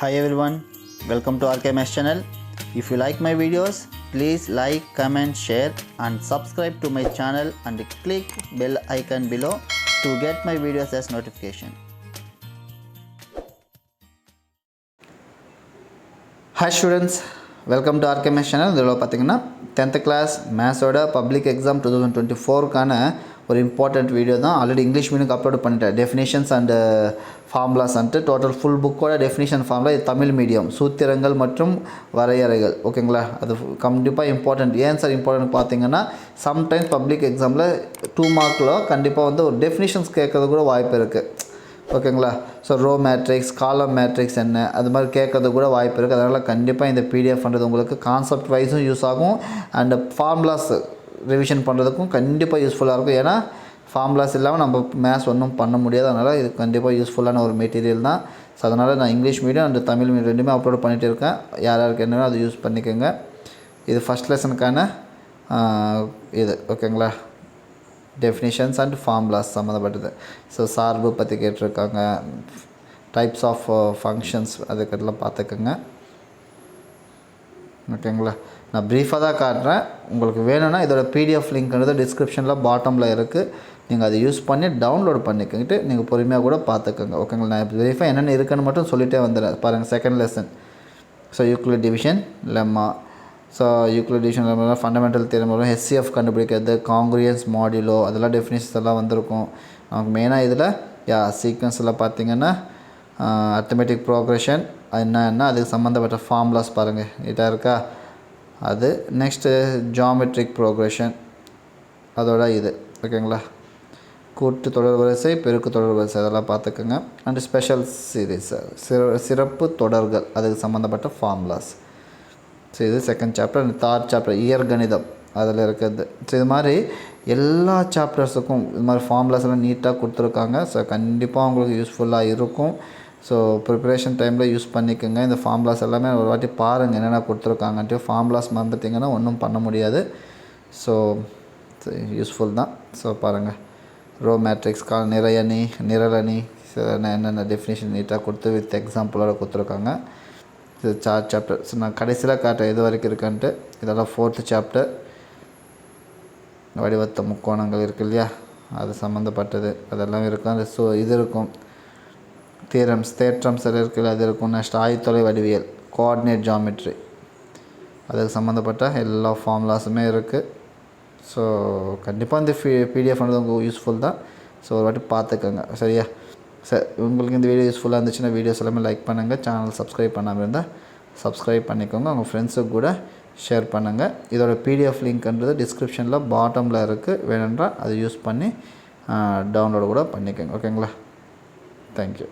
Hi everyone, welcome to RKMS channel. If you like my videos, please like, comment, share and subscribe to my channel and click bell icon below to get my videos as notification. Hi students, welcome to RKMS channel. இதில் பார்த்தீங்கன்னா 10th class மேத்ஸோட public exam 2024க்கான ஒரு important video தான். Already English medium upload பண்ணிட்டேன். Definitions and formulas and total full புக்கோட definition formula. இது Tamil medium, சூத்திரங்கள் மற்றும் வரையறைகள். ஓகேங்களா, அது கண்டிப்பாக இம்பார்ட்டண்ட். ஏன் சார் இம்பார்ட்டன்ட் பார்த்தீங்கன்னா, சம்டைம்ஸ் பப்ளிக் எக்ஸாமில் 2 மார்க்கில் கண்டிப்பாக ஒரு டெஃபினேஷன்ஸ் கேட்கறது கூட வாய்ப்பு இருக்குது. ஓகேங்களா, so row matrix, column matrix என்ன, அது மாதிரி கேட்கறது கூட வாய்ப்பு இருக்குது. அதனால் கண்டிப்பாக இந்த பிடிஎஃப்ன்றது உங்களுக்கு கான்செப்ட் வைஸும் யூஸ் ஆகும் அண்டு ஃபார்முலாஸ் ரிவிஷன் பண்ணுறதுக்கும் கண்டிப்பாக யூஸ்ஃபுல்லாக இருக்கும். ஏன்னா ஃபார்முலாஸ் இல்லாமல் நம்ம மேத்ஸ் ஒன்றும் பண்ண முடியாது. அதனால் இது கண்டிப்பாக யூஸ்ஃபுல்லான ஒரு மெட்டீரியல் தான். ஸோ அதனால் நான் English medium and Tamil medium ரெண்டுமே அப்லோட் பண்ணிகிட்டு இருக்கேன். யாருக்கு என்னவோ அது யூஸ் பண்ணிக்கோங்க. இது ஃபஸ்ட் லெசனுக்கான இது. ஓகேங்களா, டெஃபினிஷன்ஸ் அண்ட் ஃபார்முலாஸ் சம்மந்தப்பட்டது. ஸோ சார்பு பற்றி கேட்டிருக்காங்க, டைப்ஸ் ஆஃப் ஃபங்க்ஷன்ஸ் அதுக்கெல்லாம் பார்த்துக்கோங்க. ஓகேங்களா, நான் ப்ரீஃபாக தான் காட்டுறேன். உங்களுக்கு வேணும்னா இதோட பிடிஎஃப் லிங்க்ன்றது டிஸ்கிரிப்ஷனில் பாட்டமில் இருக்குது. நீங்கள் அதை யூஸ் பண்ணி டவுன்லோட் பண்ணிக்கிட்டு நீங்கள் பொறுமையாக கூட பார்த்துக்கோங்க. ஓகேங்களா, நான் ப்ரீஃபாக என்னென்ன இருக்குன்னு மட்டும் சொல்லிகிட்டே வந்துடுறேன். பாருங்கள், second lesson. So Euclid division lemma. So Euclid division lemma fundamental theorem வரும். HCF கண்டுபிடிக்கிறது, காங்க்ரியன்ஸ் மாடுலோ, அதெல்லாம் டெஃபினிஷன்ஸ் எல்லாம் வந்திருக்கும். நமக்கு மெயினாக இதில் சீக்வன்ஸில் பார்த்தீங்கன்னா அர்த்தமெட்டிக் ப்ரோக்ரெஷன் என்னன்னா அதுக்கு சம்மந்தப்பட்ட ஃபார்முலாஸ் பாருங்கள், நீட்டாக இருக்கா அது. நெக்ஸ்ட்டு ஜாமெட்ரிக் ப்ரோக்ரெஷன், அதோட இது. ஓகேங்களா, கூட்டு தொடர் வரிசை, பெருக்கு தொடர் வரிசை, அதெல்லாம் பார்த்துக்கோங்க. அண்டு ஸ்பெஷல் சீரீஸ், சிறப்பு தொடர்கள், அதுக்கு சம்மந்தப்பட்ட ஃபார்முலாஸ். ஸோ இது செகண்ட் சாப்டர். தேர்ட் சாப்டர் இயற்கணிதம், அதில் இருக்கிறது. ஸோ இது மாதிரி எல்லா சாப்டர்ஸுக்கும் இது மாதிரி ஃபார்முலாஸ் எல்லாம் நீட்டாக கொடுத்துருக்காங்க. ஸோ கண்டிப்பாக உங்களுக்கு யூஸ்ஃபுல்லாக இருக்கும். ஸோ ப்ரிப்பரேஷன் டைமில் யூஸ் பண்ணிக்கோங்க. இந்த ஃபார்முலாஸ் எல்லாமே ஒரு வாட்டி பாருங்கள் என்னென்ன கொடுத்துருக்காங்கன்ட்டு. ஃபார்முலாஸ் மறந்துட்டிங்கன்னா ஒன்றும் பண்ண முடியாது. ஸோ யூஸ்ஃபுல் தான். ஸோ பாருங்கள், ரோ மேட்ரிக்ஸ், நிறையணி, நிரலணி, என்னென்ன டெஃபினேஷன் நீட்டாக கொடுத்து வித் எக்ஸாம்பிளோட கொடுத்துருக்காங்க. இது சாப்டர். ஸோ நான் கடைசியில் காட்டுறேன் எது வரைக்கும் இருக்குன்ட்டு. இதெல்லாம் 4th சாப்டர். வடிவத்த முக்கோணங்கள் இருக்குது இல்லையா, அது சம்மந்தப்பட்டது அதெல்லாம் இருக்கும். அது ஸோ இது இருக்கும். தேற்றம்ஸ் எல்லாம் இருக்குல்ல, அது இருக்கும். நெக்ஸ்ட் ஆயத்தொலை வடிவியல், கோஆர்டினேட் ஜாமெட்ரி, அதுக்கு சம்மந்தப்பட்ட எல்லா ஃபார்முலாஸுமே இருக்குது. ஸோ கண்டிப்பாக இந்த பிடிஎஃப் வந்து உங்களுக்கு யூஸ்ஃபுல் தான். ஸோ ஒரு வாட்டி பார்த்துக்கோங்க. சரியா சார், உங்களுக்கு இந்த வீடியோ யூஸ்ஃபுல்லாக இருந்துச்சுன்னா வீடியோஸ் எல்லாமே லைக் பண்ணுங்கள். சேனல் சப்ஸ்கிரைப் பண்ணாமல் இருந்தால் சப்ஸ்கிரைப் பண்ணிக்கோங்க. உங்கள் ஃப்ரெண்ட்ஸுக்கு கூட ஷேர் பண்ணுங்கள். இதோட பிடிஎஃப் லிங்க்ன்றது டிஸ்கிரிப்ஷனில் பாட்டமில் இருக்குது. வேணுன்றால் அதை யூஸ் பண்ணி டவுன்லோடு கூட பண்ணிக்கோங்க. ஓகேங்களா, தேங்க்யூ.